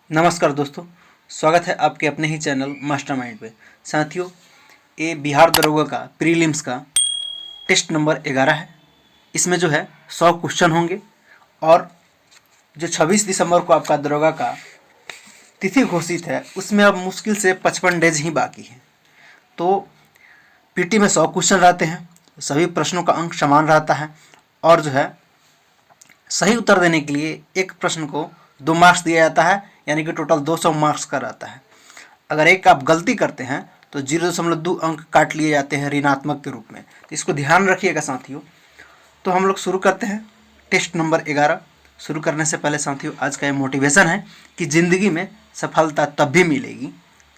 नमस्कार दोस्तों, स्वागत है आपके अपने ही चैनल मास्टरमाइंड पे। साथियों, ये बिहार दरोगा का प्रीलिम्स का टेस्ट नंबर 11 है। इसमें जो है 100 क्वेश्चन होंगे और जो 26 दिसंबर को आपका दरोगा का तिथि घोषित है उसमें अब मुश्किल से 55 डेज ही बाकी है। तो पीटी में 100 क्वेश्चन रहते हैं, सभी प्रश्नों का अंक समान रहता है और जो है सही उत्तर देने के लिए एक प्रश्न को 2 मार्क्स दिया जाता है, यानी कि टोटल 200 मार्क्स का रहता है। अगर एक आप गलती करते हैं तो 0.2 अंक काट लिए जाते हैं ऋणात्मक के रूप में, तो इसको ध्यान रखिएगा साथियों। तो हम लोग शुरू करते हैं टेस्ट नंबर 11। शुरू करने से पहले साथियों, आज का ये मोटिवेशन है कि ज़िंदगी में सफलता तब भी मिलेगी,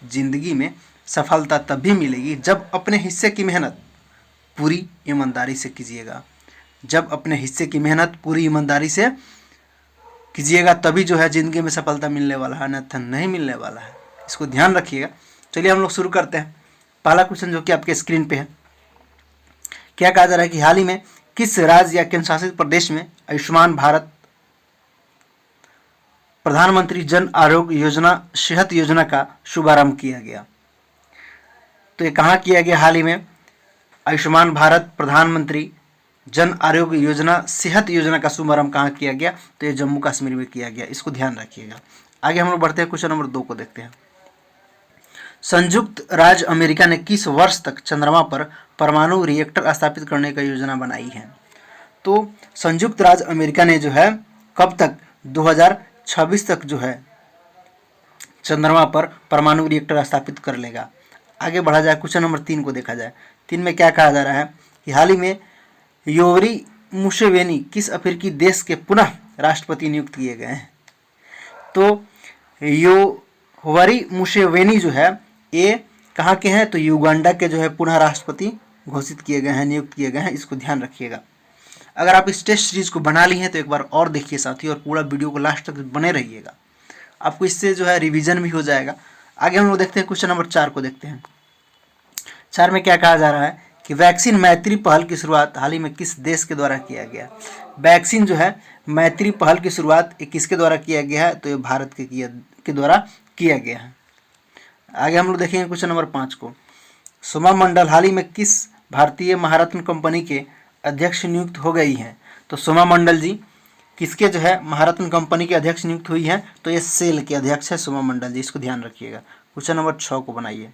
ज़िंदगी में सफलता तब भी मिलेगी जब अपने हिस्से की मेहनत पूरी ईमानदारी से कीजिएगा। जब अपने हिस्से की मेहनत पूरी ईमानदारी से कीजिएगा तभी जो है ज़िंदगी में सफलता मिलने वाला है, अन्यथा नहीं मिलने वाला है। इसको ध्यान रखिएगा। चलिए हम लोग शुरू करते हैं। पहला क्वेश्चन जो कि आपके स्क्रीन पे है, क्या कहा जा रहा है कि हाल ही में किस राज्य या केंद्र शासित प्रदेश में आयुष्मान भारत प्रधानमंत्री जन आरोग्य योजना सेहत योजना का शुभारंभ किया गया? तो ये कहाँ किया गया? हाल ही में आयुष्मान भारत प्रधानमंत्री जन आरोग्य योजना सेहत योजना का शुभारंभ कहाँ किया गया? तो ये जम्मू कश्मीर में किया गया। इसको ध्यान रखिएगा। आगे हम लोग बढ़ते हैं, क्वेश्चन नंबर 2 को देखते हैं। संयुक्त राज्य अमेरिका ने किस वर्ष तक चंद्रमा पर परमाणु रिएक्टर स्थापित करने का योजना बनाई है? तो संयुक्त राज्य अमेरिका ने जो है कब तक, 2026 तक जो है चंद्रमा पर परमाणु रिएक्टर स्थापित कर लेगा। आगे बढ़ा जाए, क्वेश्चन नंबर 3 को देखा जाए। 3 में क्या कहा जा रहा है कि हाल ही में योवरी मुसेवेनी किस अफ्रीकी देश के पुनः राष्ट्रपति नियुक्त किए गए हैं? तो योवरी मुसेवेनी जो है ये कहाँ के हैं? तो युगांडा के जो है पुनः राष्ट्रपति घोषित किए गए हैं, नियुक्त किए गए हैं। इसको ध्यान रखिएगा। अगर आप इस टेस्ट सीरीज को बना ली हैं तो एक बार और देखिए साथी, और पूरा वीडियो को लास्ट तक बने रहिएगा, आपको इससे जो है रिवीजन भी हो जाएगा। आगे हम लोग देखते हैं, क्वेश्चन नंबर 4 को देखते हैं। 4 में क्या कहा जा रहा है कि वैक्सीन मैत्री पहल की शुरुआत हाल ही में किस देश के द्वारा किया गया? वैक्सीन जो है मैत्री पहल की शुरुआत किसके द्वारा किया गया है? तो ये भारत के द्वारा किया गया है। आगे हम लोग देखेंगे क्वेश्चन नंबर 5 को। सोमा मंडल हाल ही में किस भारतीय महारत्न कंपनी के अध्यक्ष नियुक्त हो गई हैं? तो सोमा मंडल जी किसके जो है महारत्न कंपनी के अध्यक्ष नियुक्त हुई हैं? तो ये सेल के अध्यक्ष है सोमा मंडल जी। इसको ध्यान रखिएगा। क्वेश्चन नंबर 6 को बनाइए।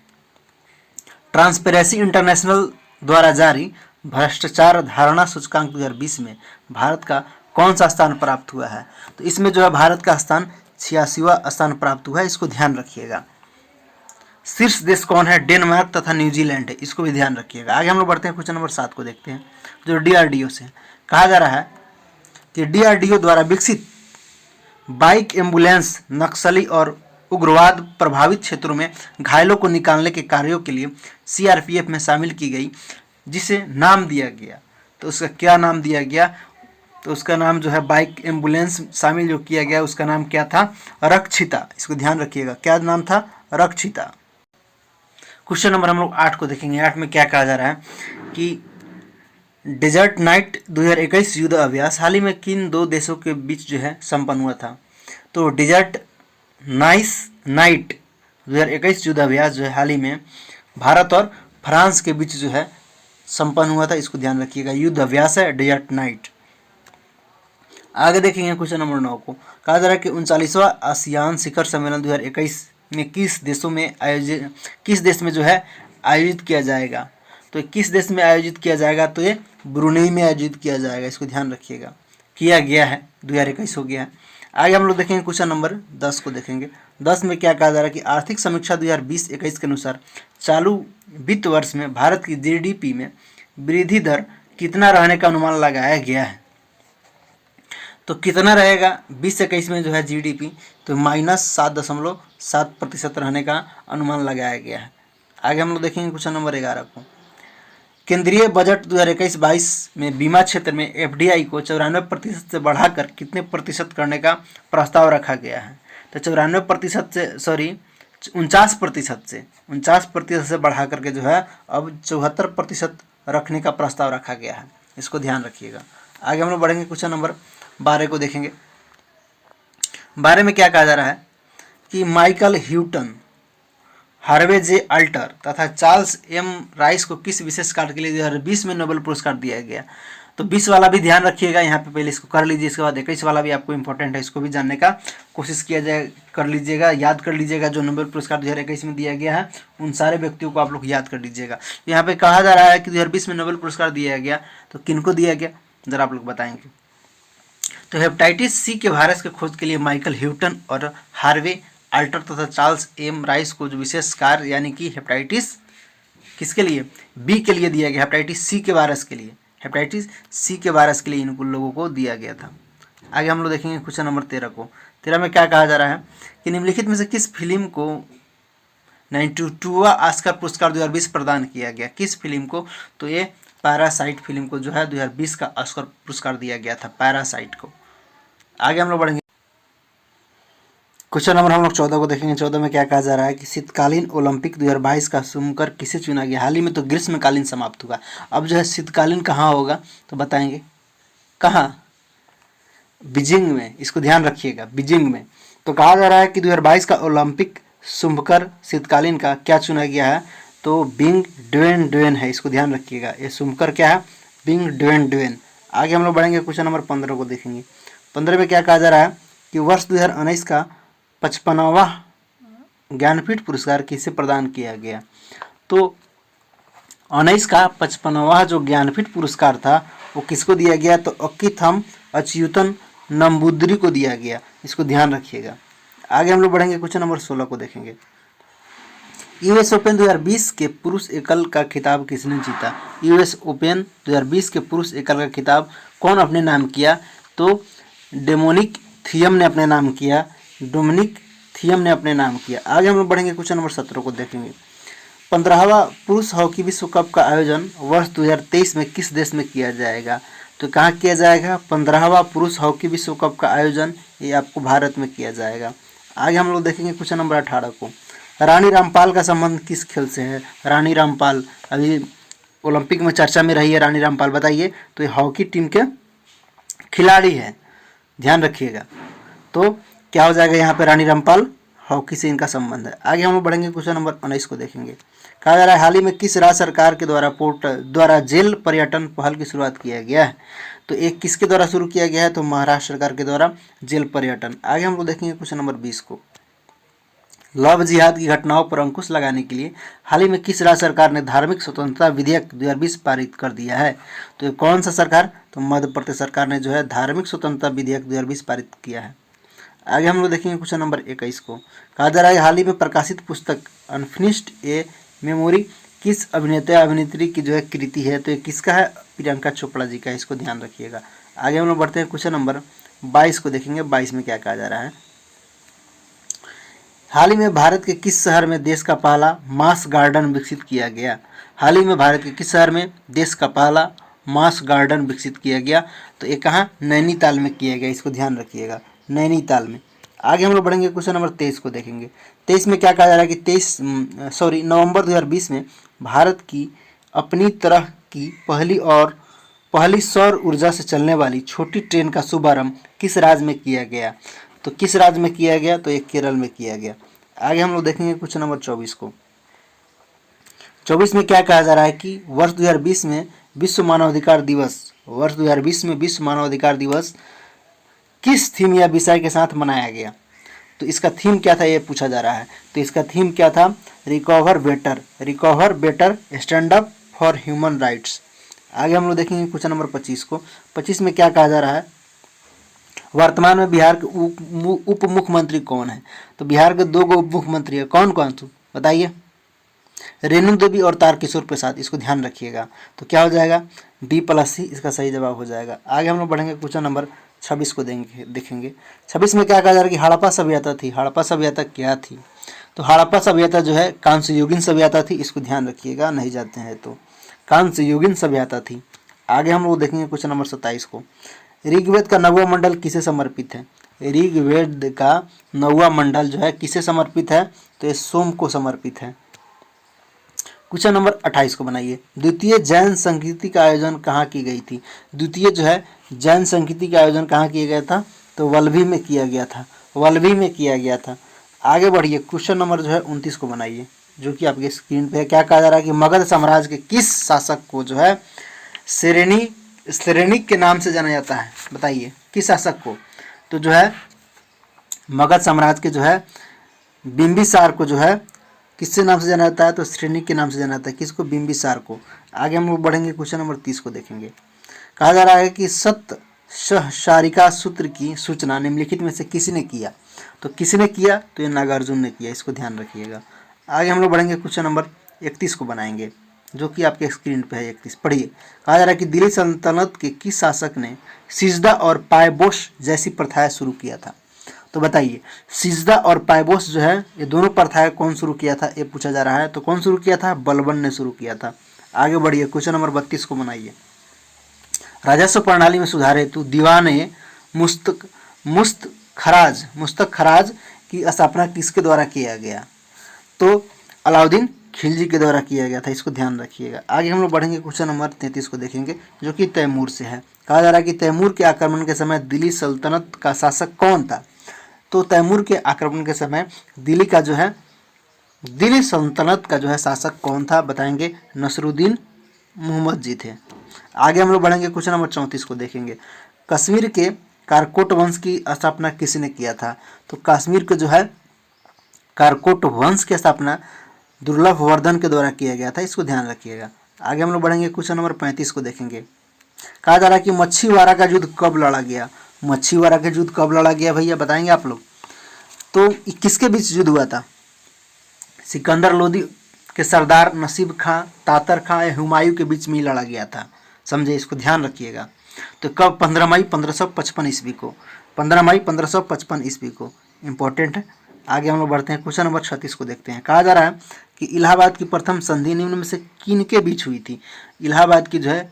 ट्रांसपेरेंसी इंटरनेशनल द्वारा जारी भ्रष्टाचार धारणा सूचकांक 2020 में भारत का कौन सा स्थान प्राप्त हुआ है? तो इसमें जो है भारत का स्थान 86वां स्थान प्राप्त हुआ है। इसको ध्यान रखिएगा। शीर्ष देश कौन है? डेनमार्क तथा न्यूजीलैंड है। इसको भी ध्यान रखिएगा। आगे हम लोग बढ़ते हैं, क्वेश्चन नंबर 7 को देखते हैं, जो DRDO से कहा जा रहा है कि DRDO द्वारा विकसित बाइक एम्बुलेंस नक्सली और उग्रवाद प्रभावित क्षेत्रों में घायलों को निकालने के कार्यों के लिए CRPF में शामिल की गई, जिसे नाम दिया गया। तो उसका क्या नाम दिया गया? तो उसका नाम जो है बाइक एम्बुलेंस शामिल जो किया गया उसका नाम क्या था? रक्षिता। इसको ध्यान रखिएगा। क्या नाम था? रक्षिता। क्वेश्चन नंबर हम लोग 8 को देखेंगे। 8 में क्या कहा जा रहा है कि डेजर्ट नाइट 2021 युद्ध अभ्यास हाल ही में किन 2 देशों के बीच जो है संपन्न हुआ था? तो डेजर्ट नाइट 2021 युद्ध अभ्यास जो है हाल ही में भारत और फ्रांस के बीच जो है संपन्न हुआ था। इसको ध्यान रखिएगा। युद्ध अभ्यास है डेजर्ट नाइट। आगे देखेंगे क्वेश्चन नंबर 9 को। कहा जा रहा है कि 39वां आसियान शिखर सम्मेलन 2021 में किस देश में जो है आयोजित किया जाएगा? तो किस देश में आयोजित किया जाएगा? तो ये ब्रुनेई में आयोजित किया जाएगा। इसको ध्यान रखिएगा। किया गया है, 2021 हो गया है। आगे हम लोग देखेंगे, क्वेश्चन नंबर 10 को देखेंगे। 10 में क्या कहा जा रहा है कि आर्थिक समीक्षा 2020-21 के अनुसार चालू वित्त वर्ष में भारत की GDP में वृद्धि दर कितना रहने का अनुमान लगाया गया है? तो कितना रहेगा 20-21 में जो है GDP? तो -7.7% रहने का अनुमान लगाया गया है। आगे हम लोग देखेंगे क्वेश्चन नंबर 11 को। केंद्रीय बजट 2021-22 में बीमा क्षेत्र में FDI को 94% से बढ़ाकर कितने प्रतिशत करने का प्रस्ताव रखा गया है? तो 94% से 49% से बढ़ा करके जो है अब 74% रखने का प्रस्ताव रखा गया है। इसको ध्यान रखिएगा। आगे हम लोग बढ़ेंगे, क्वेश्चन नंबर 12 को देखेंगे। 12 में क्या कहा जा रहा है कि माइकल ह्यूटन, हार्वे जे अल्टर तथा चार्ल्स एम राइस को किस विशेष कार्य के लिए 2020 में नोबेल पुरस्कार दिया गया। तो 20 वाला भी ध्यान रखिएगा, यहाँ पे पहले इसको कर लीजिए, इसके बाद 21 वाला भी आपको इंपॉर्टेंट है, इसको भी जानने का कोशिश किया जाए, कर लीजिएगा, याद कर लीजिएगा। जो नोबेल पुरस्कार 2021 में दिया गया है उन सारे व्यक्तियों को आप लोग याद कर लीजिएगा। यहाँ पे कहा जा रहा है कि 2020 में नोबेल पुरस्कार दिया गया, तो किनको दिया गया जरा आप लोग बताएंगे। तो हेपेटाइटिस सी के वायरस के खोज के लिए माइकल ह्यूटन और हार्वे अल्टर तथा चार्ल्स एम राइस को जो विशेष कार्य यानी कि हेपेटाइटिस किसके लिए, बी के लिए दिया गया, हेपेटाइटिस सी के वायरस के लिए, हेपेटाइटिस सी के वायरस के लिए इन लोगों को दिया गया था। आगे हम लोग देखेंगे क्वेश्चन नंबर 13 को। 13 में क्या कहा जा रहा है कि निम्नलिखित में से किस फिल्म को 92वां ऑस्कर पुरस्कार 2020 प्रदान किया गया, किस फिल्म को, तो ये पैरासाइट फिल्म को जो है 2020 का ऑस्कर पुरस्कार दिया गया था, पैरासाइट को। आगे हम लोग बढ़ेंगे, क्वेश्चन नंबर हम लोग 14 को देखेंगे। 14 में क्या कहा जा रहा है कि शीतकालीन ओलंपिक 2022 का शुभंकर किसे चुना गया। हाल ही में तो ग्रीष्मकालीन समाप्त हुआ, अब जो है शीतकालीन कहाँ होगा, तो बताएंगे कहाँ, बीजिंग में, इसको ध्यान रखिएगा, बीजिंग में। तो कहा जा रहा है कि 2022 का ओलंपिक शुभंकर शीतकालीन का क्या चुना गया है, तो बिंग ड्वेन ड्वेन है, इसको ध्यान रखिएगा। ये शुभंकर क्या है, बिंग ड्वेन ड्वेन। आगे हम लोग बढ़ेंगे, क्वेश्चन नंबर 15 को देखेंगे। 15 में क्या कहा जा रहा है कि वर्ष 2019 का 55वां ज्ञानपीठ पुरस्कार किसे प्रदान किया गया। तो 19 का 55वां जो ज्ञानपीठ पुरस्कार था वो किसको दिया गया, तो अक्कीथम अच्युतन नंबूदरी को दिया गया, इसको ध्यान रखिएगा। आगे हम लोग बढ़ेंगे, क्वेश्चन नंबर 16 को देखेंगे। यूएस ओपन 2020 के पुरुष एकल का खिताब किसने जीता। यूएस ओपन 2020 के पुरुष एकल का खिताब कौन अपने नाम किया, तो डोमिनिक थियम ने अपने नाम किया, डोमिनिक थियम ने अपने नाम किया। आगे हम लोग बढ़ेंगे, क्वेश्चन नंबर 17 को देखेंगे। 15वां पुरुष हॉकी विश्व कप का आयोजन वर्ष 2023 में किस देश में किया जाएगा, तो कहाँ किया जाएगा, 15वां पुरुष हॉकी विश्व कप का आयोजन ये आपको भारत में किया जाएगा। आगे हम लोग देखेंगे क्वेश्चन नंबर 18 को। रानी रामपाल का संबंध किस खेल से है। रानी रामपाल अभी ओलंपिक में चर्चा में रही है, रानी रामपाल बताइए, तो ये हॉकी टीम के खिलाड़ी है, ध्यान रखिएगा। तो क्या हो जाएगा यहाँ पे, रानी रामपाल हॉकी से इनका संबंध है। आगे हम लोग बढ़ेंगे, क्वेश्चन नंबर 19 को देखेंगे। कहा जा रहा है हाल ही में किस राज्य सरकार के द्वारा जेल पर्यटन पहल की शुरुआत किया गया है, तो एक किसके द्वारा शुरू किया गया है, तो महाराष्ट्र सरकार के द्वारा जेल पर्यटन। आगे हम लोग देखेंगे क्वेश्चन नंबर 20 को। लव जिहाद की घटनाओं पर अंकुश लगाने के लिए हाल ही में किस राज्य सरकार ने धार्मिक स्वतंत्रता विधेयक 2020 पारित कर दिया है, तो ये कौन सा सरकार, तो मध्य प्रदेश सरकार ने जो है धार्मिक स्वतंत्रता विधेयक 2020 पारित किया है। आगे हम लोग देखेंगे क्वेश्चन नंबर 21 को। कहा जा रहा है हाल ही में प्रकाशित पुस्तक अनफिनिश्ड ए मेमोरी किस अभिनेता अभिनेत्री की जो है कृति है, तो ये किसका है, प्रियंका चोपड़ा जी का, इसको ध्यान रखिएगा। आगे हम लोग बढ़ते हैं, क्वेश्चन नंबर 22 को देखेंगे। 22 में क्या कहा जा रहा है, हाल ही में भारत के किस शहर में देश का पहला मास गार्डन विकसित किया गया। हाल ही में भारत के किस शहर में देश का पहला मास गार्डन विकसित किया गया, तो ये कहाँ, नैनीताल में किया गया, इसको ध्यान रखिएगा, नैनीताल में। आगे हम लोग बढ़ेंगे, क्वेश्चन नंबर 23 को देखेंगे। 23 में क्या कहा जा रहा है कि नवंबर 2020 में भारत की अपनी तरह की पहली सौर ऊर्जा से चलने वाली छोटी ट्रेन का शुभारंभ किस राज्य में किया गया, तो किस राज्य में किया गया, तो एक केरल में किया गया। आगे हम लोग देखेंगे क्वेश्चन नंबर 24 को। 24 में क्या कहा जा रहा है कि वर्ष 2020 में विश्व मानवाधिकार दिवस किस थीम या विषय के साथ मनाया गया, तो इसका थीम क्या था, ये पूछा जा रहा है। तो इसका थीम क्या था, recover better stand up for human rights. आगे हम लोग देखेंगे क्वेश्चन नंबर 25 को। 25 में क्या कहा जा रहा है, वर्तमान में बिहार के उप मुख्यमंत्री कौन है, तो बिहार के 2 उप मुख्यमंत्री है, कौन कौन, तो बताइए, रेणु देवी और तारकिशोर प्रसाद, इसको ध्यान रखिएगा। तो क्या हो जाएगा, D+C इसका सही जवाब हो जाएगा। आगे हम लोग बढ़ेंगे, क्वेश्चन नंबर 26 को देखेंगे। 26 में क्या कहा जा रहा है कि हड़प्पा सभ्यता थी, हड़प्पा सभ्यता क्या थी, तो हड़प्पा सभ्यता जो है कांस्ययुगीन सभ्यता थी, इसको ध्यान रखिएगा, नहीं जाते हैं तो कांस्ययुगीन सभ्यता थी। आगे हम लोग देखेंगे क्वेश्चन नंबर 27 को। ऋग्वेद का 9वां मंडल किसे समर्पित है, ऋग्वेद का 9वां मंडल जो है किसे समर्पित है, तो ये सोम को समर्पित है। क्वेश्चन नंबर 28 को बनाइए। द्वितीय जैन संस्कृति का आयोजन कहाँ की गई थी, द्वितीय जो है जैन संस्कृति का आयोजन कहाँ किया गया था, तो वल्लभी में किया गया था, वल्लभी में किया गया था। आगे बढ़िए, क्वेश्चन नंबर जो है 29 को बनाइए, जो कि आपके स्क्रीन पे है। क्या कहा जा रहा है कि मगध साम्राज्य के किस शासक को जो है श्रेणिक के नाम से जाना जाता है? बताइए किस शासक को? तो जो है मगध साम्राज्य के जो है बिंबिसार को जो है किससे नाम से जाना जाता है? तो श्रेणिक के नाम से जाना जाता है। किसको? बिंबिसार को। आगे हम लोग बढ़ेंगे, क्वेश्चन नंबर 30 को देखेंगे। कहा जा रहा है कि सत्य सहसारिका सूत्र की सूचना निम्नलिखित में से किसी ने किया? तो किसी ने किया? तो ये नागार्जुन ने किया, इसको ध्यान रखिएगा। आगे हम लोग बढ़ेंगे, क्वेश्चन नंबर 31 को बनाएंगे, जो कि आपके स्क्रीन पे है 31। पढ़िए। कहा जा रहा है कि दिल्ली सल्तनत के किस शासक ने सिजदा और पायबोश जैसी प्रथाएं शुरू किया था? तो बताइए, सिजदा और पायबोश जो है ये दोनों प्रथाएं कौन शुरू किया था, ये पूछा जा रहा है। तो कौन शुरू किया था? बलबन ने शुरू किया था। आगे बढ़िए, क्वेश्चन नंबर 32 को बनाइए। राजस्व प्रणाली में सुधार हेतु दीवान मुस्तक खराज की स्थापना किसके द्वारा किया गया? तो अलाउद्दीन खिलजी के द्वारा किया गया था, इसको ध्यान रखिएगा। आगे हम लोग बढ़ेंगे, क्वेश्चन नंबर 33 को देखेंगे, जो कि तैमूर से है। कहा जा रहा है कि तैमूर के आक्रमण के समय दिल्ली सल्तनत का शासक कौन था? तो तैमूर के आक्रमण के समय दिल्ली सल्तनत का जो है शासक कौन था? बताएंगे, नसरुद्दीन मोहम्मद जी थे। आगे हम लोग बढ़ेंगे, क्वेश्चन नंबर 34 को देखेंगे। कश्मीर के कारकोट वंश की स्थापना किसने किया था? तो कश्मीर के जो है कारकोट वंश की स्थापना दुर्लभ वर्धन के द्वारा किया गया था, इसको ध्यान रखिएगा। आगे हम लोग बढ़ेंगे, क्वेश्चन नंबर 35 को देखेंगे। कहा जा रहा है कि मच्छीवाड़ा का युद्ध कब लड़ा गया? मच्छीवाड़ा का युद्ध कब लड़ा गया भैया, बताएंगे आप लोग? तो किसके बीच युद्ध हुआ था? सिकंदर लोदी के सरदार नसीब खां, तातर खां या हुमायूं के बीच में लड़ा गया था, समझे, इसको ध्यान रखिएगा। तो कब? 15 मई 1555 ईस्वी को। 15 मई 1555 ईस्वी को, इंपॉर्टेंट है। आगे हम लोग बढ़ते हैं, क्वेश्चन नंबर 36 को देखते हैं। कहा जा रहा है कि इलाहाबाद की प्रथम संधि निम्न में से किन के बीच हुई थी? इलाहाबाद की जो है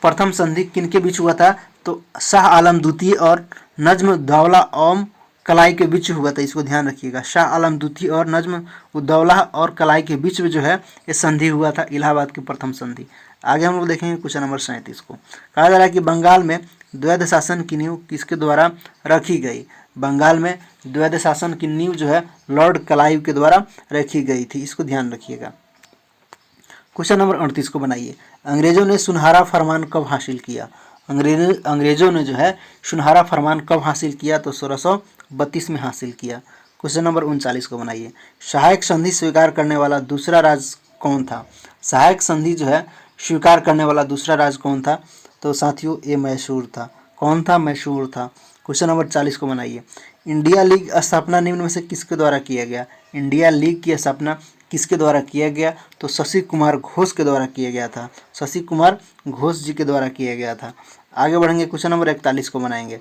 प्रथम संधि किन के बीच हुआ था? तो शाह आलम द्वितीय और नज्म उद्दौला ओम कलाई के बीच हुआ था, इसको ध्यान रखिएगा। शाह आलम द्वितीय और नज्म उद्दौला और कलाई के बीच में जो है ये संधि हुआ था, इलाहाबाद की प्रथम संधि। आगे हम लोग देखेंगे, क्वेश्चन नंबर 37 को। कहा जा रहा है कि बंगाल में द्वैध शासन की नींव किसके द्वारा रखी गई? बंगाल में द्वैध शासन की नींव जो है लॉर्ड क्लाइव के द्वारा रखी गई थी, इसको ध्यान रखिएगा। क्वेश्चन नंबर 38 को बनाइए। अंग्रेजों ने सुनहरा फरमान कब हासिल किया? अंग्रेजों ने जो है सुनहरा फरमान कब हासिल किया? तो 1632 में हासिल किया। क्वेश्चन नंबर 39 को बनाइए। सहायक संधि स्वीकार करने वाला दूसरा राज्य कौन था? सहायक संधि जो है स्वीकार करने वाला दूसरा राज्य कौन था? तो साथियों ये मैसूर था। कौन था? मैसूर था। क्वेश्चन नंबर 40 को बनाइए। इंडिया लीग स्थापना निम्न में से किसके द्वारा किया गया? इंडिया लीग की स्थापना किसके द्वारा किया गया? तो शशि कुमार घोष के द्वारा किया गया था। शशि कुमार घोष जी के द्वारा किया गया था। आगे बढ़ेंगे, क्वेश्चन नंबर 41 को बनाएंगे।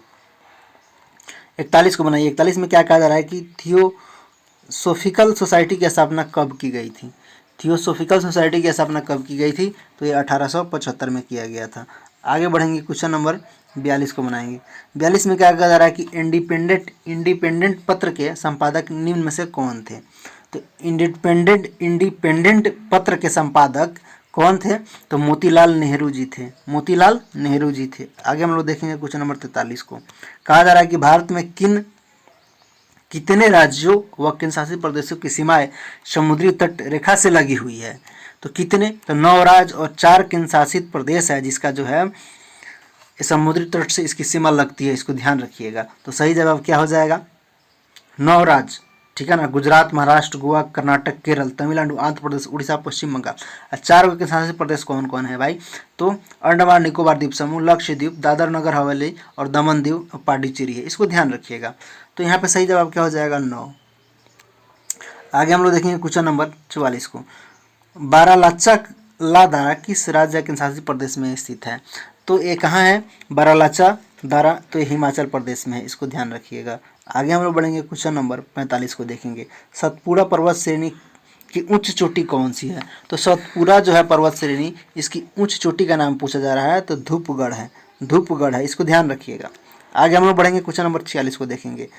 41 को बनाइए। 41 में क्या कहा जा रहा है कि थियोसोफिकल सोसाइटी की स्थापना कब की गई थी? थियोसोफिकल सोसाइटी की स्थापना कब की गई थी? तो ये 1875 में किया गया था। आगे बढ़ेंगे, क्वेश्चन नंबर 42 को बनाएंगे। 42 में क्या कहा जा रहा है कि इंडिपेंडेंट पत्र के संपादक निम्न में से कौन थे? तो इंडिपेंडेंट पत्र के संपादक कौन थे? तो मोतीलाल नेहरू जी थे। मोतीलाल नेहरू जी थे। आगे हम लोग देखेंगे, क्वेश्चन नंबर 43 को। कहा जा रहा है कि भारत में कितने राज्यों व केंद्र शासित प्रदेशों की सीमाएं समुद्री तट रेखा से लगी हुई है? तो कितने? तो 9 राज्य और 4 केंद्र शासित प्रदेश है, जिसका जो है समुद्री तट से इसकी सीमा लगती है, इसको ध्यान रखिएगा। तो सही जवाब क्या हो जाएगा? 9 राज्य, ठीक है ना। गुजरात, महाराष्ट्र, गोवा, कर्नाटक, केरल, तमिलनाडु, आंध्र प्रदेश, उड़ीसा, पश्चिम बंगाल। 4 केंद्र शासित प्रदेश कौन कौन है भाई? तो अंडमान निकोबार द्वीप समूह, लक्षद्वीप, दादर नगर हवेली और दमन दीव और पांडिचेरी है, इसको ध्यान रखिएगा। तो यहाँ पे सही जवाब क्या हो जाएगा? 9। आगे हम लोग देखेंगे, क्वेश्चन नंबर 44 को। बारालाचा दारा किस राज्य केंद्र शासित प्रदेश में स्थित है? तो ये कहाँ है? बारालाचा दारा तो ये हिमाचल प्रदेश में है, इसको ध्यान रखिएगा। आगे हम लोग बढ़ेंगे, क्वेश्चन नंबर 45 को देखेंगे। सतपुड़ा पर्वत श्रेणी की उच्च चोटी कौन सी है? तो सतपुड़ा जो है पर्वत श्रेणी, इसकी उच्च चोटी का नाम पूछा जा रहा है, तो धूपगढ़ है। धूपगढ़ है, इसको ध्यान रखिएगा। आगे हम लोग बढ़ेंगे, क्वेश्चन नंबर 46 को देखेंगे।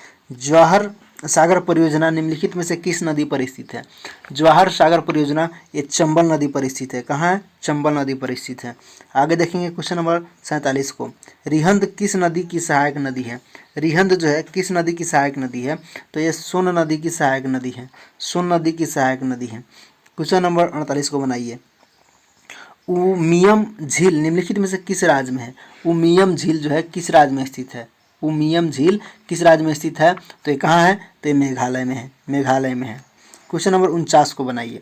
सागर परियोजना निम्नलिखित में से किस नदी पर स्थित है? जवाहर सागर परियोजना ये चंबल नदी पर स्थित है। कहाँ है? चंबल नदी पर स्थित है। आगे देखेंगे क्वेश्चन नंबर 47 को। रिहंद किस नदी की सहायक नदी है? रिहंद जो है किस नदी की सहायक नदी है? तो ये सोन नदी की सहायक नदी है। सोन नदी की सहायक नदी है। क्वेश्चन नंबर 48 को बनाइए। उमियम झील निम्नलिखित में से किस राज्य में है? उमियम झील जो है किस राज्य में स्थित है? उमियम झील किस राज्य में स्थित है? तो ये कहाँ है? तो ये मेघालय में है। मेघालय में है। क्वेश्चन नंबर 49 को बनाइए।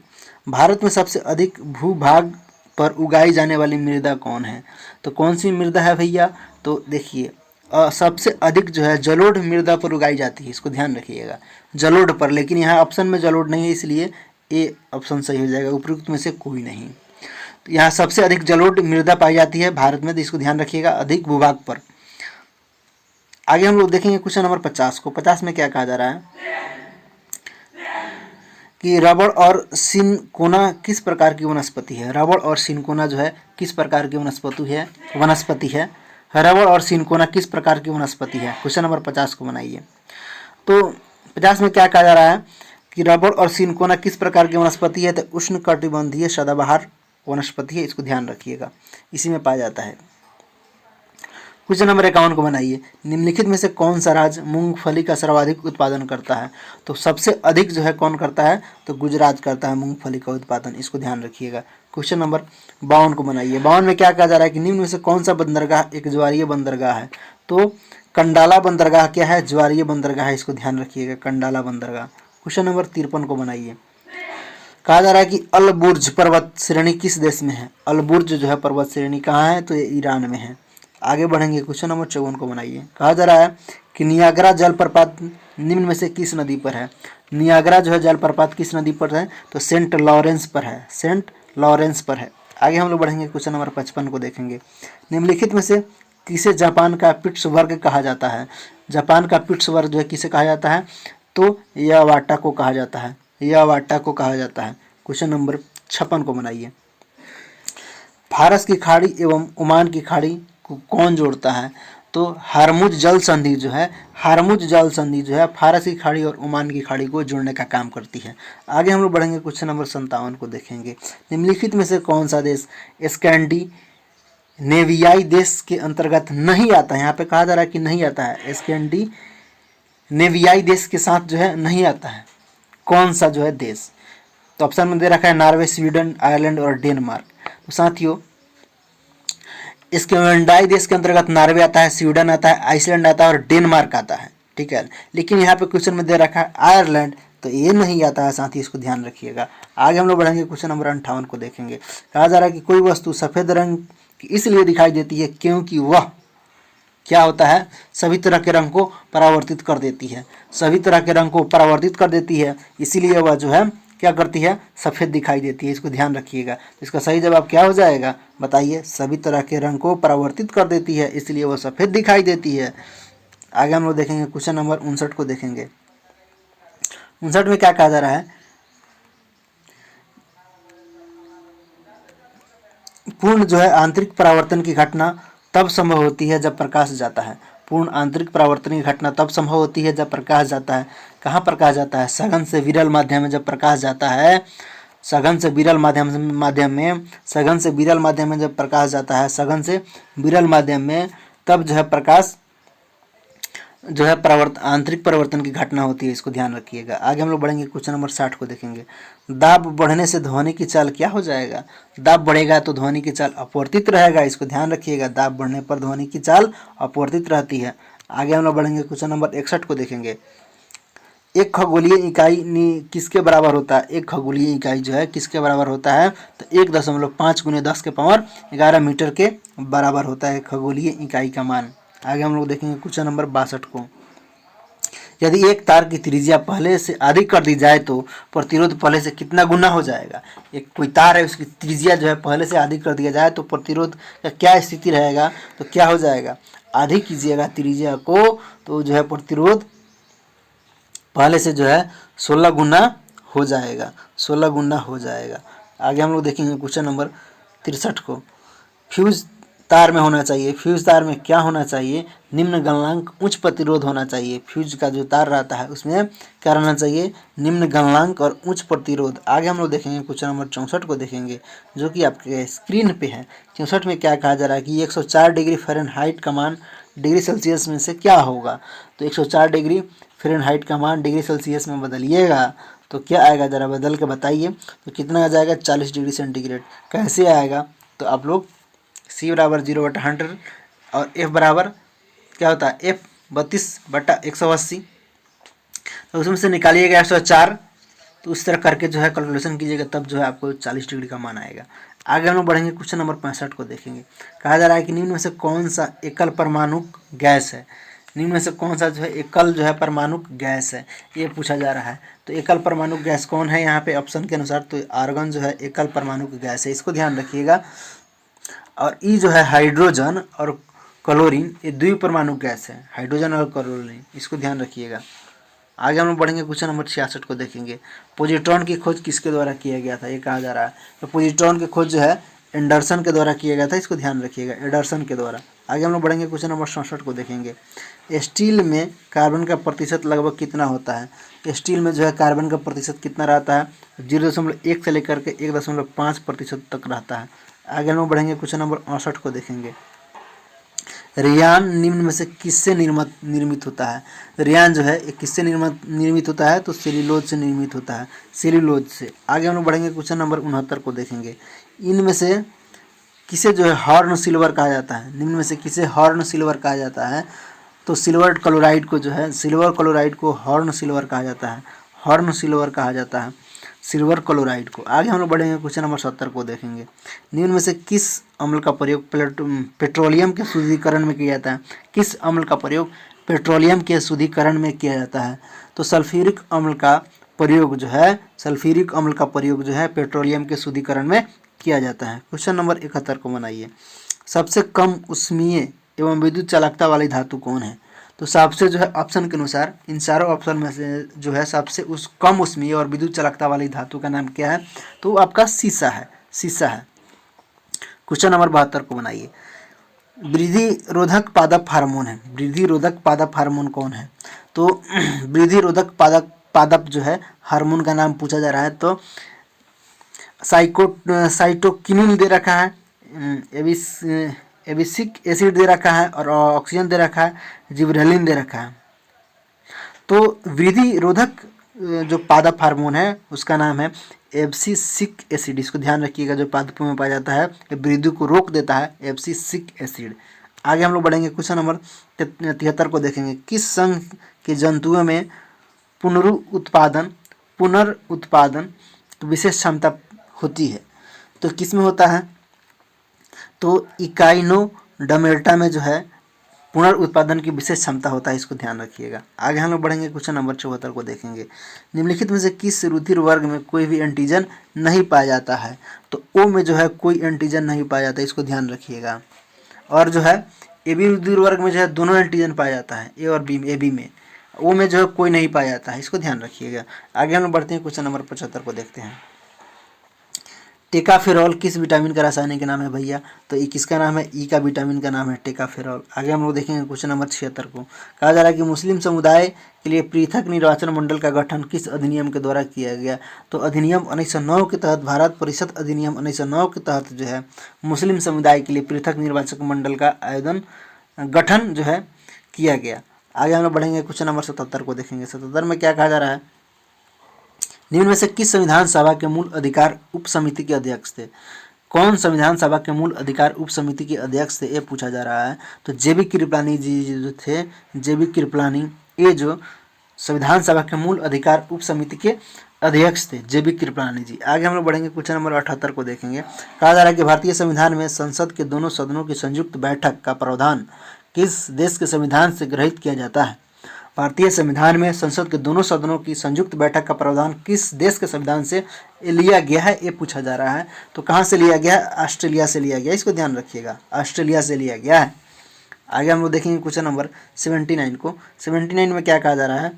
भारत में सबसे अधिक भूभाग पर उगाई जाने वाली मृदा कौन है? तो कौन सी मृदा है भैया? तो देखिए सबसे अधिक जो है जलोढ़ मृदा पर उगाई जाती है, इसको ध्यान रखिएगा, जलोढ़ पर। लेकिन यहाँ ऑप्शन में जलोढ़ नहीं है, इसलिए ए ऑप्शन सही हो जाएगा, उपयुक्त में से कोई नहीं। तो यहाँ सबसे अधिक जलोढ़ मृदा पाई जाती है भारत में, तो इसको ध्यान रखिएगा, अधिक भूभाग पर। आगे हम लोग देखेंगे क्वेश्चन नंबर 50 को। 50 में क्या कहा जा रहा है कि रबड़ और सिनकोना किस प्रकार की वनस्पति है? रबड़ और सिनकोना जो है किस प्रकार की वनस्पति है? रबड़ और सिनकोना किस प्रकार की वनस्पति है? क्वेश्चन नंबर 50 को बनाइए। तो 50 में क्या कहा जा रहा है कि रबड़ और सिनकोना किस प्रकार की वनस्पति है? तो उष्णकटिबंधीय सदाबहार वनस्पति है, इसको ध्यान रखिएगा, इसी में पाया जाता है। क्वेश्चन नंबर 51 को बनाइए। निम्नलिखित में से कौन सा राज्य मूंगफली का सर्वाधिक उत्पादन करता है? तो सबसे अधिक जो है कौन करता है? तो गुजरात करता है मूंगफली का उत्पादन, इसको ध्यान रखिएगा। क्वेश्चन नंबर 52 को बनाइए। 52 में क्या कहा जा रहा है कि निम्न में से कौन सा बंदरगाह एक ज्वारीय बंदरगाह है? तो कंडाला बंदरगाह क्या है? ज्वारीय बंदरगाह है, इसको ध्यान रखिएगा, कंडाला बंदरगाह। क्वेश्चन नंबर 53 को बनाइए। कहा जा रहा है कि अलबुर्ज पर्वत श्रेणी किस देश में है? अलबुर्ज जो है पर्वत श्रेणी कहाँ है? तो ये ईरान में है। आगे बढ़ेंगे, क्वेश्चन नंबर 54 को बनाइए। कहा जा रहा है कि नियाग्रा जलप्रपात निम्न में से किस नदी पर है? नियाग्रा जो है जलप्रपात किस नदी पर है? तो सेंट लॉरेंस पर है, सेंट लॉरेंस पर है। आगे हम लोग बढ़ेंगे, क्वेश्चन नंबर 55 को देखेंगे। निम्नलिखित में से किसे जापान का पिट्सबर्ग कहा जाता है? जापान का पिट्सबर्ग जो है किसे कहा जाता है? तो यावाटा को कहा जाता है, यावाटा को कहा जाता है। क्वेश्चन नंबर 56 को बनाइए। फारस की खाड़ी एवं ओमान की खाड़ी को कौन जोड़ता है? तो हरमुज जल संधि जो है, हरमुज जल संधि जो है फारस की खाड़ी और ओमान की खाड़ी को जोड़ने का काम करती है। आगे हम लोग बढ़ेंगे, क्वेश्चन नंबर 57 को देखेंगे। निम्नलिखित में से कौन सा देश स्कैंडिनेवियाई देश के अंतर्गत नहीं आता है? यहाँ पे कहा जा रहा है कि नहीं आता है, स्कैंडिनेवियाई देश के साथ जो है नहीं आता है। कौन सा जो है देश? तो ऑप्शन में दे रखा है नॉर्वे, स्वीडन, आयरलैंड और डेनमार्क। तो साथियों स्कैंडिनेवियाई देश के अंतर्गत नॉर्वे आता है, स्वीडन आता है, आइसलैंड आता है और डेनमार्क आता है, ठीक है। लेकिन यहाँ पे क्वेश्चन में दे रखा है आयरलैंड, तो ये नहीं आता है साथी, इसको ध्यान रखिएगा। आगे हम लोग बढ़ेंगे, क्वेश्चन नंबर 58 को देखेंगे। कहा जा रहा है कि कोई वस्तु सफेद रंग की इसलिए दिखाई देती है क्योंकि वह क्या होता है? सभी तरह के रंग को परावर्तित कर देती है, सभी तरह के रंग को परावर्तित कर देती है, इसीलिए वह जो है क्या करती है? सफ़ेद दिखाई देती है, इसको ध्यान रखिएगा। तो इसका सही जवाब क्या हो जाएगा? बताइए। सभी तरह के रंग को परावर्तित कर देती है, इसलिए वह सफ़ेद दिखाई देती है। आगे हम लोग देखेंगे, क्वेश्चन नंबर 59 को देखेंगे। 59 में क्या कहा जा रहा है? पूर्ण जो है आंतरिक परावर्तन की घटना तब संभव होती है जब प्रकाश जाता है। पूर्ण आंतरिक परावर्तन की घटना तब संभव होती है जब प्रकाश जाता है। कहाँ प्रकाश जाता है? सघन से विरल माध्यम में जब प्रकाश जाता है, सघन से विरल माध्यम में सघन से विरल माध्यम में जब प्रकाश जाता है, सघन से विरल माध्यम में, तब जो है प्रकाश जो है आंतरिक परिवर्तन की घटना होती है, इसको ध्यान रखिएगा। आगे हम लोग बढ़ेंगे, क्वेश्चन नंबर 60 को देखेंगे। दाब बढ़ने से ध्वनि की चाल क्या हो जाएगा? दाब बढ़ेगा तो ध्वनि की चाल अपवर्तित रहेगा, इसको ध्यान रखिएगा। दाब बढ़ने पर ध्वनि की चाल अपवर्तित रहती है। आगे हम लोग बढ़ेंगे, क्वेश्चन नंबर 61 को देखेंगे। एक खगोलीय इकाई किसके बराबर होता है? एक खगोलीय इकाई जो है किसके बराबर होता है? तो 1.5 × 10 के पावर 11 मीटर के बराबर होता है खगोलीय इकाई का मान। आगे हम लोग देखेंगे, क्वेश्चन नंबर 62 को। यदि एक तार की त्रिज्या पहले से अधिक कर दी जाए तो प्रतिरोध पहले से कितना गुना हो जाएगा? एक कोई तार है, उसकी त्रिज्या जो है पहले से अधिक कर दिया जाए तो प्रतिरोध का क्या स्थिति रहेगा? तो क्या हो जाएगा? अधिक कीजिएगा त्रिज्या को तो जो है प्रतिरोध पहले से जो है 16 गुना हो जाएगा, 16 गुना हो जाएगा। आगे हम लोग देखेंगे, क्वेश्चन नंबर 63 को। फ्यूज तार में होना चाहिए। फ्यूज तार में क्या होना चाहिए? निम्न गलनांक उच्च प्रतिरोध होना चाहिए। फ्यूज का जो तार रहता है उसमें क्या रहना चाहिए? निम्न गलनांक और उच्च प्रतिरोध। आगे हम लोग देखेंगे क्वेश्चन नंबर 64 को देखेंगे, जो कि आपके स्क्रीन पे है। 64 में क्या कहा जा रहा है कि 104 डिग्री फ़ारेनहाइट का मान डिग्री सेल्सियस में से क्या होगा? तो 104 डिग्री फ़ारेनहाइट का मान डिग्री सेल्सियस में बदलिएगा तो क्या आएगा, ज़रा बदल के बताइए। तो कितना आ जाएगा? 40 डिग्री सेंटीग्रेड। कैसे आएगा? तो आप लोग C बराबर 0/100 और F बराबर क्या होता है? F 32/180। तो उसमें से निकालिएगा 104, तो उस तरह करके जो है कैलकुलेशन कीजिएगा, तब जो है आपको 40 डिग्री का मान आएगा। आगे हम लोग बढ़ेंगे, क्वेश्चन नंबर 65 को देखेंगे। कहा जा रहा है कि निम्न में से कौन सा एकल परमाणु गैस है? निम्न में से कौन सा जो है एकल जो है परमाणु गैस है, ये पूछा जा रहा है। तो एकल परमाणु गैस कौन है यहाँ पे ऑप्शन के अनुसार? तो आर्गन जो है एकल परमाणु गैस है, इसको ध्यान रखिएगा। और ई जो है हाइड्रोजन और क्लोरीन, ये द्विपरमाणु गैस है, हाइड्रोजन और क्लोरीन, इसको ध्यान रखिएगा। आगे हम लोग बढ़ेंगे, क्वेश्चन नंबर 66 को देखेंगे। पोजिट्रॉन की खोज किसके द्वारा किया गया था, ये कहा जा रहा है। तो पोजिट्रॉन की खोज जो है एंडरसन के द्वारा किया गया था, इसको ध्यान रखिएगा, एंडरसन के द्वारा। आगे हम लोग बढ़ेंगे, क्वेश्चन नंबर 67 को देखेंगे। स्टील में कार्बन का प्रतिशत लगभग कितना होता है? स्टील में जो है कार्बन का प्रतिशत कितना रहता है? 0.1 से लेकर के 1.5% तक रहता है। आगे हम लोग बढ़ेंगे, क्वेश्चन नंबर 68 को देखेंगे। रेयान निम्न में से किससे निर्मित होता है? रेयान जो है एक किससे निर्मित होता है? तो सेल्यूलोज से निर्मित होता है, सेल्यूलोज से। आगे हम लोग बढ़ेंगे, क्वेश्चन नंबर 69 को देखेंगे। इनमें से किसे जो है हॉर्न सिल्वर कहा जाता है? निम्न में से किसे हॉर्न सिल्वर कहा जाता है? तो सिल्वर क्लोराइड को जो है, सिल्वर क्लोराइड को हॉर्न सिल्वर कहा जाता है, हॉर्न सिल्वर कहा जाता है, सिल्वर क्लोराइड को। आगे हम लोग बढ़ेंगे, क्वेश्चन नंबर 70 को देखेंगे। निम्न में से किस अम्ल का प्रयोग पेट्रोलियम के शुद्धिकरण में किया जाता है? किस अम्ल का प्रयोग पेट्रोलियम के शुद्धिकरण में किया जाता है? तो सल्फ्यूरिक अम्ल का प्रयोग जो है, सल्फ्यूरिक अम्ल का प्रयोग जो है पेट्रोलियम के शुद्धिकरण में किया जाता है। क्वेश्चन नंबर 71 को बनाइए। सबसे कम ऊष्मीय एवं विद्युत चालकता वाली धातु कौन है? तो सबसे जो है ऑप्शन के अनुसार, इन चारों ऑप्शन में से जो है सबसे कम ऊष्मीय और विद्युत चालकता वाली धातु का नाम क्या है? तो आपका सीसा है, सीसा है। क्वेश्चन नंबर 72 को बनाइए। वृद्धि रोधक पादप हार्मोन है, वृद्धि रोधक पादप हार्मोन कौन है? तो वृद्धि रोधक पादप जो है हार्मोन का नाम पूछा जा रहा है। तो साइटोकिनिन दे रखा है, एबिसिक एसिड दे रखा है और ऑक्सीजन दे रखा है, जिबरेलिन दे रखा है। तो वृद्धि रोधक जो पादप हार्मोन है उसका नाम है एब्सिसिक एसिड, इसको ध्यान रखिएगा। जो पादपों में पाया जाता है वृद्धि को रोक देता है, एब्सिसिक एसिड। आगे हम लोग बढ़ेंगे, क्वेश्चन नंबर 73 को देखेंगे। किस संघ के जंतुओं में पुनरुत्पादन विशेष क्षमता होती है? तो किस में होता है? तो इकाइनोडर्मेटा में जो है पुनर्उत्पादन की विशेष क्षमता होता है, इसको ध्यान रखिएगा। आगे हम लोग बढ़ेंगे, क्वेश्चन नंबर 74 को देखेंगे। निम्नलिखित में से किस रुधिर वर्ग में कोई भी एंटीजन नहीं पाया जाता है? तो ओ में जो है कोई एंटीजन नहीं पाया जाता है, इसको ध्यान रखिएगा। और जो है ए बी रुधिर वर्ग में जो है दोनों एंटीजन पाया जाता है, ए और बी, ए बी में। ओ में जो है कोई नहीं पाया जाता है, इसको ध्यान रखिएगा। आगे हम लोग बढ़ते हैं, क्वेश्चन नंबर 75 को देखते हैं। टेकाफेरॉल किस विटामिन का रासायनिक नाम है भैया? तो ये किसका नाम है? ई का विटामिन का नाम है टेकाफेरॉल। आगे हम लोग देखेंगे, क्वेश्चन नंबर 76 को। कहा जा रहा है कि मुस्लिम समुदाय के लिए पृथक निर्वाचन मंडल का गठन किस अधिनियम के द्वारा किया गया? तो अधिनियम 1909 के तहत, भारत परिषद अधिनियम 1909 के तहत जो है मुस्लिम समुदाय के लिए पृथक निर्वाचक मंडल का गठन जो है किया गया। आगे हम लोग बढ़ेंगे, क्वेश्चन नंबर 77 को देखेंगे। 77 में क्या कहा जा रहा है? निम्न में से किस संविधान सभा के मूल अधिकार उप समिति के अध्यक्ष थे? कौन संविधान सभा के मूल अधिकार उप समिति के अध्यक्ष थे, ये पूछा जा रहा है। तो जेबी कृपलानी जी जो थे, जेबी कृपलानी, ये जो संविधान सभा के मूल अधिकार उप समिति के अध्यक्ष थे, जेबी कृपलानी जी। आगे हम लोग बढ़ेंगे, क्वेश्चन नंबर 78 को देखेंगे। कहा जा रहा है कि भारतीय संविधान में संसद के दोनों सदनों की संयुक्त बैठक का प्रावधान किस देश के संविधान से ग्रहित किया जाता है? भारतीय संविधान में संसद के दोनों सदनों की संयुक्त बैठक का प्रावधान किस देश के संविधान से लिया गया है, ये पूछा जा रहा है। तो कहाँ से लिया गया है? ऑस्ट्रेलिया से लिया गया, इसको ध्यान रखिएगा, ऑस्ट्रेलिया से लिया गया है। आगे हम लोग देखेंगे क्वेश्चन नंबर 79 को। 79 में क्या कहा जा रहा है?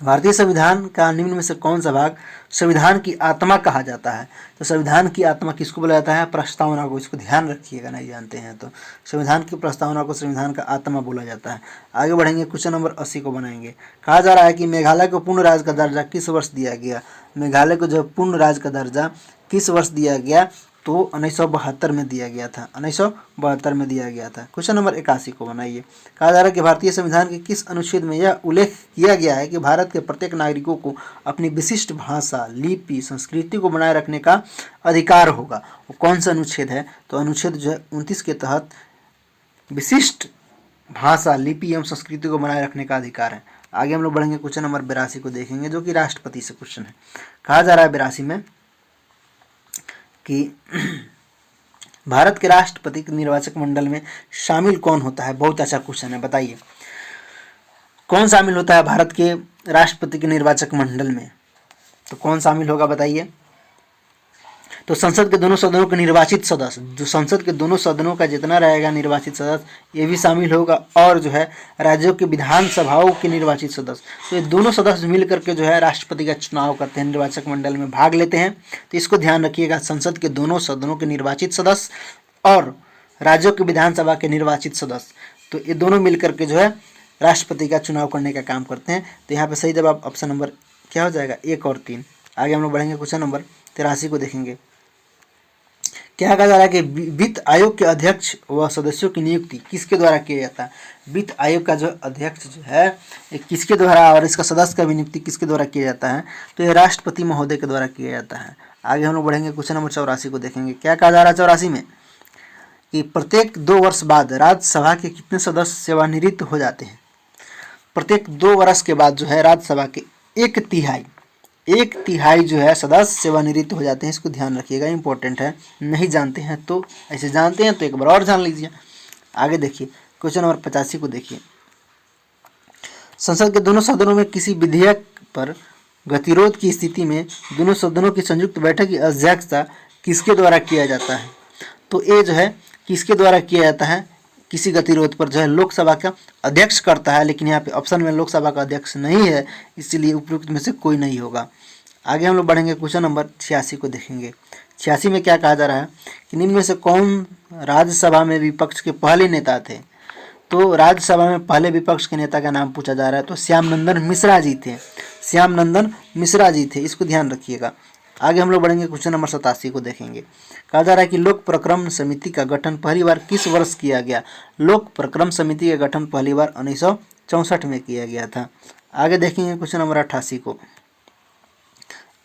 भारतीय संविधान का निम्न में से कौन सा भाग संविधान की आत्मा कहा जाता है? तो संविधान की आत्मा किसको बोला जाता है? प्रस्तावना को। इसको ध्यान रखिएगा, नहीं जानते हैं तो। संविधान की प्रस्तावना को संविधान का आत्मा बोला जाता है। आगे बढ़ेंगे, क्वेश्चन नंबर 80 को बनाएंगे। कहा जा रहा है कि मेघालय को पूर्ण राज्य का दर्जा किस वर्ष दिया गया? मेघालय को जो पूर्ण राज्य का दर्जा किस वर्ष दिया गया? तो 1972 में दिया गया था। 1972 में दिया गया था। क्वेश्चन नंबर 81 को बनाइए। कहा जा रहा है कि भारतीय संविधान के किस अनुच्छेद में यह उल्लेख किया गया है कि भारत के प्रत्येक नागरिकों को अपनी विशिष्ट भाषा, लिपि, संस्कृति को बनाए रखने का अधिकार होगा? वो कौन सा अनुच्छेद है? तो अनुच्छेद जो है 29 के तहत विशिष्ट भाषा, लिपि एवं संस्कृति को बनाए रखने का अधिकार है। आगे हम लोग बढ़ेंगे, क्वेश्चन नंबर 82 को देखेंगे, जो कि राष्ट्रपति से क्वेश्चन है। कहा जा रहा है 82 में कि भारत के राष्ट्रपति के निर्वाचक मंडल में शामिल कौन होता है? बहुत अच्छा क्वेश्चन है, बताइए कौन शामिल होता है भारत के राष्ट्रपति के निर्वाचक मंडल में? तो कौन शामिल होगा बताइए? तो संसद के दोनों सदनों के निर्वाचित सदस्य, जो संसद के दोनों सदनों का जितना रहेगा निर्वाचित सदस्य, ये भी शामिल होगा, और जो है राज्यों के विधानसभाओं के निर्वाचित सदस्य। तो ये दोनों सदस्य मिल करके जो है राष्ट्रपति का चुनाव करते हैं, निर्वाचक मंडल में भाग लेते हैं। तो इसको ध्यान रखिएगा, संसद के दोनों सदनों के निर्वाचित सदस्य और राज्यों के विधानसभा के निर्वाचित सदस्य, तो ये दोनों मिल करके जो है राष्ट्रपति का चुनाव करने का काम करते हैं। तो यहाँ पे सही जवाब ऑप्शन नंबर क्या हो जाएगा? 1 और 3। आगे हम लोग बढ़ेंगे, क्वेश्चन नंबर 83 को देखेंगे। क्या कहा जा रहा है कि वित्त आयोग के अध्यक्ष व सदस्यों की नियुक्ति किसके द्वारा किया जाता है? वित्त आयोग का जो अध्यक्ष जो है ये किसके द्वारा, और इसका सदस्य का भी नियुक्ति किसके द्वारा किया जाता है? तो ये राष्ट्रपति महोदय के द्वारा किया जाता है। आगे हम लोग बढ़ेंगे, क्वेश्चन नंबर 84 को देखेंगे। क्या कहा जा रहा है 84 में कि प्रत्येक 2 वर्ष बाद राज्यसभा के कितने सदस्य सेवानिवृत्त हो जाते हैं? प्रत्येक 2 वर्ष के बाद जो है राज्यसभा के 1/3 जो है सदस्य सेवानिवृत्त हो जाते हैं। इसको ध्यान रखिएगा, इंपॉर्टेंट है, नहीं जानते हैं तो ऐसे जानते हैं तो एक बार और जान लीजिए। आगे देखिए, क्वेश्चन नंबर 85 को देखिए। संसद के दोनों सदनों में किसी विधेयक पर गतिरोध की स्थिति में दोनों सदनों की संयुक्त बैठक की अध्यक्षता किसके द्वारा किया जाता है? तो ये जो है किसके द्वारा किया जाता है? किसी गतिरोध पर जो है लोकसभा का अध्यक्ष करता है, लेकिन यहाँ पे ऑप्शन में लोकसभा का अध्यक्ष नहीं है, इसलिए उपयुक्त में से कोई नहीं होगा। आगे हम लोग बढ़ेंगे, क्वेश्चन नंबर 86 को देखेंगे। 86 में क्या कहा जा रहा है कि निम्न में से कौन राज्यसभा में विपक्ष के पहले नेता थे? तो राज्यसभा में पहले विपक्ष के नेता का नाम पूछा जा रहा है, तो श्यामनंदन मिश्रा जी थे। श्यामनंदन मिश्रा जी थे, इसको ध्यान रखिएगा। आगे हम लोग बढ़ेंगे, क्वेश्चन नंबर 87 को देखेंगे। कहा जा रहा है कि लोक प्रक्रम समिति का गठन पहली बार किस वर्ष किया गया? लोक प्रक्रम समिति का गठन पहली बार 1964 में किया गया था। आगे देखेंगे, क्वेश्चन नंबर 88 को।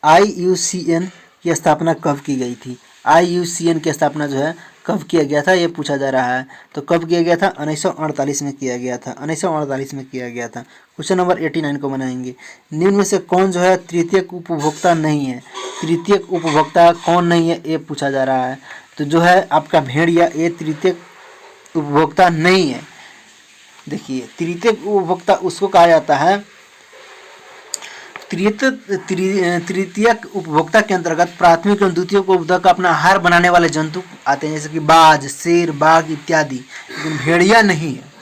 IUCN की स्थापना कब की गई थी? IUCN की स्थापना जो है कब किया गया था, ये पूछा जा रहा है। तो कब किया गया था? 1948 में किया गया था। 1948 में किया गया था। क्वेश्चन नंबर 89 को बनाएंगे। निम्न में से कौन जो है तृतीयक उपभोक्ता नहीं है? तृतीयक उपभोक्ता कौन नहीं है, ये पूछा जा रहा है। तो जो है आपका भेड़िया, ये तृतीयक उपभोक्ता नहीं है। देखिए, तृतीयक उपभोक्ता उसको कहा जाता है, तृतीयक उपभोक्ता के अंतर्गत प्राथमिक एवं द्वितीयक उपभोक्ता का अपना आहार बनाने वाले जंतु आते हैं, जैसे कि बाज, शेर, बाघ इत्यादि, लेकिन भेड़िया नहीं है।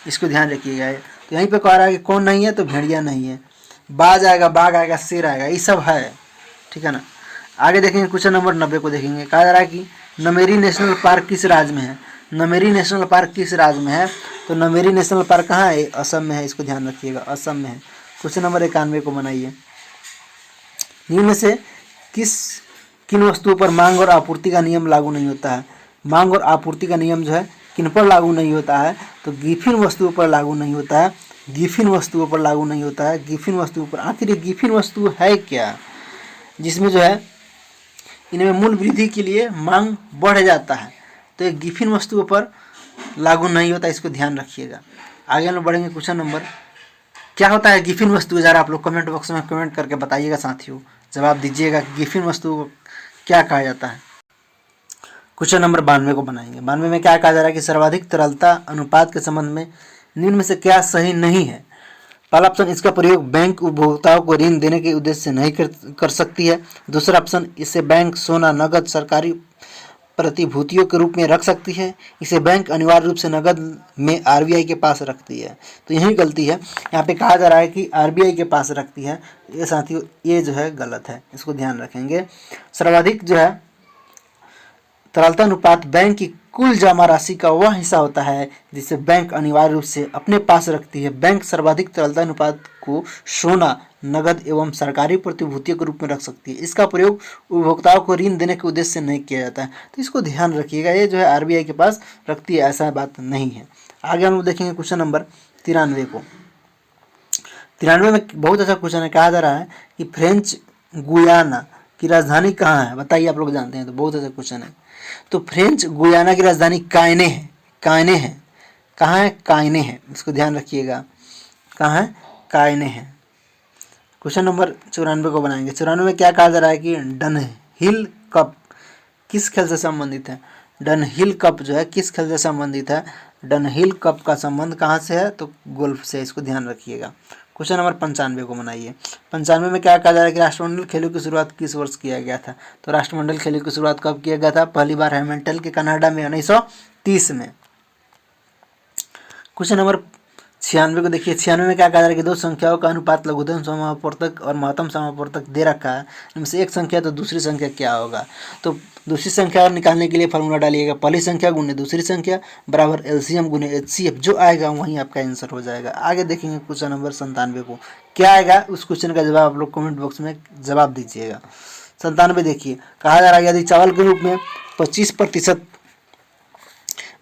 इसको ध्यान रखिएगा। तो यहीं पे कह रहा है कि कौन नहीं है, तो भेड़िया नहीं है। बाज आएगा, बाघ आएगा, शेर आएगा, ये सब है, ठीक है ना। आगे देखेंगे, क्वेश्चन नंबर 90 को देखेंगे। कहा जा रहा है कि नमेरी नेशनल पार्क किस राज्य में है? नमेरी नेशनल पार्क किस राज्य में है? तो नमेरी नेशनल पार्क कहाँ है? असम में है, इसको ध्यान रखिएगा, असम में है। क्वेश्चन नंबर 91 को बनाइए। निम्न में से किन वस्तुओं पर मांग और आपूर्ति का नियम लागू नहीं होता है? मांग और आपूर्ति का नियम जो है किन पर लागू नहीं होता है? तो गिफिन वस्तुओं पर लागू नहीं होता है। गिफिन वस्तुओं पर लागू नहीं होता है। गिफिन वस्तुओं पर, आखिर ये गिफिन वस्तु है क्या, जिसमें जो है इनमें मूल्य वृद्धि के लिए मांग बढ़ जाता है? तो ये गिफिन वस्तुओं पर लागू नहीं होता, इसको ध्यान रखिएगा। आगे हम लोग बढ़ेंगे, क्वेश्चन नंबर क्या होता है गिफिन वस्तु? ज़रा आप लोग कमेंट बॉक्स में कमेंट करके बताइएगा साथियों, जवाब दीजिएगा कि गिफिन वस्तु को क्या कहा जाता है। क्वेश्चन नंबर 92 को बनाएंगे। 92 में क्या कहा जा रहा है कि सर्वाधिक तरलता अनुपात के संबंध में निम्न में से क्या सही नहीं है? पहला ऑप्शन, इसका प्रयोग बैंक उपभोक्ताओं को ऋण देने के उद्देश्य से नहीं कर सकती है। दूसरा ऑप्शन, इससे बैंक सोना, नगद, सरकारी प्रतिभूतियों के रूप में रख सकती है। इसे बैंक अनिवार्य रूप से नकद में आरबीआई के पास रखती है। तो यही गलती है, यहाँ पे कहा जा रहा है कि आरबीआई के पास रखती है, ये साथियों ये जो है गलत है, इसको ध्यान रखेंगे। सर्वाधिक जो है तरलता अनुपात बैंक की कुल जमा राशि का वह हिस्सा होता है जिसे बैंक अनिवार्य रूप से अपने पास रखती है। बैंक सर्वाधिक तरलता अनुपात को सोना, नगद एवं सरकारी प्रतिभूतियों के रूप में रख सकती है। इसका प्रयोग उपभोक्ताओं को ऋण देने के उद्देश्य से नहीं किया जाता है, तो इसको ध्यान रखिएगा। ये जो है आरबीआई के पास रखती है, ऐसा बात नहीं है। आगे हम लोग देखेंगे क्वेश्चन नंबर 93 को। 93 में बहुत अच्छा क्वेश्चन है। कहा जा रहा है कि फ्रेंच गुयाना की राजधानी कहाँ है, बताइए। आप लोग जानते हैं, तो बहुत अच्छा क्वेश्चन है। तो फ्रेंच गुयाना की राजधानी कायने है। कायने है, कहाँ है? कायने है, इसको ध्यान रखिएगा। कहाँ है? कायने है। क्वेश्चन नंबर 94 को बनाएंगे। 94 में क्या कहा जा रहा है कि डनहिल कप किस खेल से संबंधित है? डनहिल कप जो है किस खेल से संबंधित है? डनहिल कप का संबंध कहाँ से है? तो गोल्फ से, इसको ध्यान रखिएगा। क्वेश्चन नंबर 95 को बनाइए। 95 में क्या कहा जा रहा है कि राष्ट्रमंडल खेलों की शुरुआत किस वर्ष किया गया था? तो राष्ट्रमंडल खेलों की शुरुआत कब किया गया था? पहली बार हैमिल्टन के कनाडा में 1930 में। क्वेश्चन नंबर 96 को देखिए। 96 में क्या कहा जा रहा है कि दो संख्याओं का अनुपात लघुत्तम समापवर्तक और महत्तम समापवर्तक दे रखा है, इनमें से एक संख्या तो दूसरी संख्या क्या होगा? तो दूसरी संख्या निकालने के लिए फॉर्मूला डालिएगा, पहली संख्या गुने दूसरी संख्या बराबर एलसीएम गुने एचसीएफ, जो आएगा वहीं आपका आंसर हो जाएगा। आगे देखेंगे क्वेश्चन नंबर 97 को। क्या आएगा उस क्वेश्चन का जवाब आप लोग कमेंट बॉक्स में जवाब दीजिएगा। 97 देखिए, कहा जा रहा है यदि चावल के रूप में 25%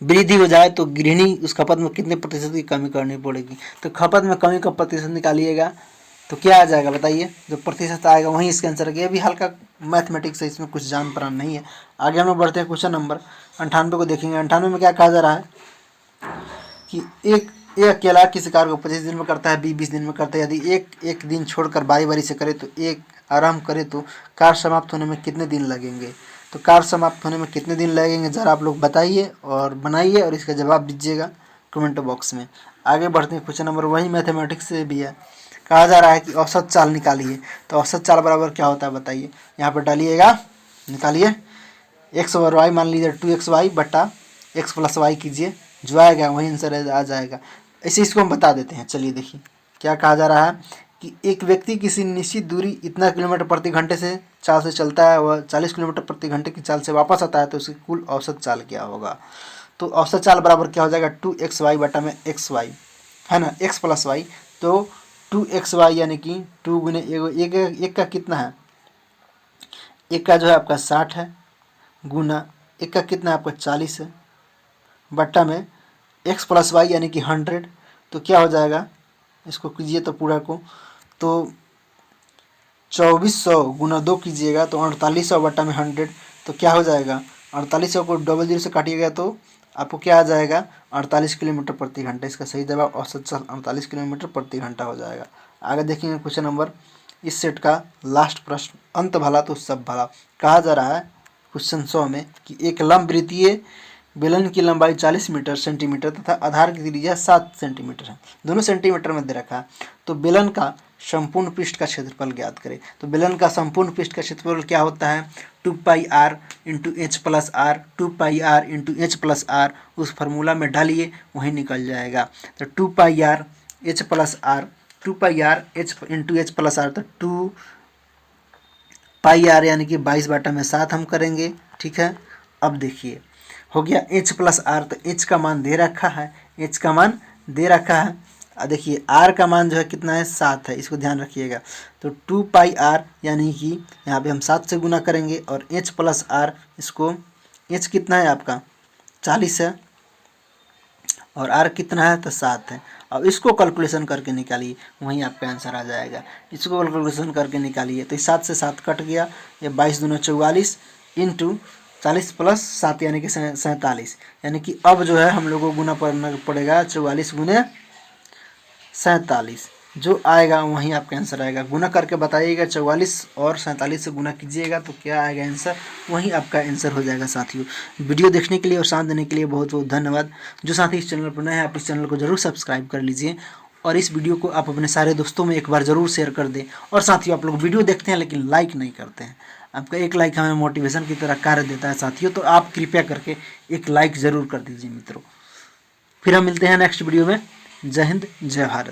वृद्धि हो जाए तो गृहिणी उस खपत में कितने प्रतिशत की कमी करनी पड़ेगी? तो खपत में कमी का प्रतिशत निकालिएगा तो क्या आ जाएगा बताइए? जो प्रतिशत आएगा वहीं इसका आंसर है। ये भी हल्का मैथमेटिक्स है, इसमें कुछ जान परान नहीं है। आगे हम लोग बढ़ते हैं क्वेश्चन नंबर 98 को देखेंगे। 98 में क्या कहा जा रहा है कि एक अकेला किसी कार्य को 25 दिन में करता है, बी 20 दिन में करता है। यदि एक दिन छोड़कर बारी बारी से करे तो एक आराम करे तो कार्य समाप्त होने में कितने दिन लगेंगे? तो कार्य समाप्त होने में कितने दिन लगेंगे ज़रा आप लोग बताइए और बनाइए और इसका जवाब दीजिएगा कमेंट बॉक्स में। आगे बढ़ते हैं क्वेश्चन नंबर वही मैथमेटिक्स से भी है। कहा जा रहा है कि औसत चाल निकालिए। तो औसत चाल बराबर क्या होता है बताइए? यहाँ पर डालिएगा, निकालिए। एक्स और वाई मान लीजिए 2xy बटा x प्लस वाई कीजिए, जो आएगा वही आंसर आ जाएगा। ऐसे इसको हम बता देते हैं। चलिए देखिए क्या कहा जा रहा है कि एक व्यक्ति किसी निश्चित दूरी इतना किलोमीटर प्रति घंटे से चाल से चलता है, वह 40 किलोमीटर प्रति घंटे की चाल से वापस आता है, तो उसकी कुल औसत चाल क्या होगा? तो औसत चाल बराबर क्या हो जाएगा? 2xy बटा में xy है ना, x प्लस वाई। तो 2xy यानी कि 2 गुने एक का कितना है? एक का जो है आपका 60 है, गुना एक का कितना है आपका 40 है, बट्टा में x प्लस वाई यानी कि 100। तो क्या हो जाएगा? इसको कीजिए तो पूरा को, तो 2400 गुना 2 कीजिएगा तो 4800 बट्टा में 100। तो क्या हो जाएगा? 4800 को डबल जीरो से काटिएगा तो आपको क्या आ जाएगा? 48 किलोमीटर प्रति घंटा। इसका सही जवाब औसत चाल 48 किलोमीटर प्रति घंटा हो जाएगा। आगे देखेंगे क्वेश्चन नंबर इस सेट का लास्ट प्रश्न, अंत भला तो सब भला। कहा जा रहा है क्वेश्चन 100 में कि एक लंबवृत्तीय बेलन की लंबाई 40 सेंटीमीटर तथा आधार की त्रिज्या 7 सेंटीमीटर है, दोनों सेंटीमीटर में दे रखा है। तो बेलन का संपूर्ण पृष्ठ का क्षेत्रफल ज्ञात करें। तो बेलन का संपूर्ण पृष्ठ का क्षेत्रफल क्या होता है? 2πr into H plus R, 2πr into H plus R. उस फार्मूला में डालिए वहीं निकल जाएगा। तो 2πr H plus R, 2πr H into H plus R, तो 2πr यानी कि 22 बटा में 7 हम करेंगे। ठीक है, अब देखिए हो गया एच प्लस आर। तो एच का मान दे रखा है, एच का मान दे रखा है। देखिए आर का मान जो है कितना है? 7 है, इसको ध्यान रखिएगा। तो 2πr यानी कि यहाँ पे हम 7 से गुना करेंगे और एच प्लस आर, इसको एच कितना है आपका 40 है और आर कितना है? तो 7 है। अब इसको कैलकुलेशन करके निकालिए, वहीं आपका आंसर आ जाएगा। इसको कैलकुलेशन करके निकालिए तो 7 से 7 कट गया, ये 22 दूना 44 इंटू 40 प्लस 7 यानी कि 47। यानी कि अब जो है हम लोगों को गुना करना पड़ेगा 44 गुने 47, जो आएगा वहीं आपका आंसर आएगा। गुना करके बताइएगा, 44 और 47 से गुना कीजिएगा तो क्या आएगा आंसर, वहीं आपका आंसर हो जाएगा। साथियों वीडियो देखने के लिए और साथ देने के लिए बहुत बहुत धन्यवाद। जो साथी इस चैनल पर नए हैं आप इस चैनल को जरूर सब्सक्राइब कर लीजिए और इस वीडियो को आप अपने सारे दोस्तों में एक बार ज़रूर शेयर कर दें। और साथियों आप लोग वीडियो देखते हैं लेकिन लाइक नहीं करते हैं, आपका एक लाइक हमें मोटिवेशन की तरह कार्य देता है साथियों, तो आप कृपया करके एक लाइक ज़रूर कर दीजिए मित्रों। फिर हम मिलते हैं नेक्स्ट वीडियो में। जय हिंद, जय भारत।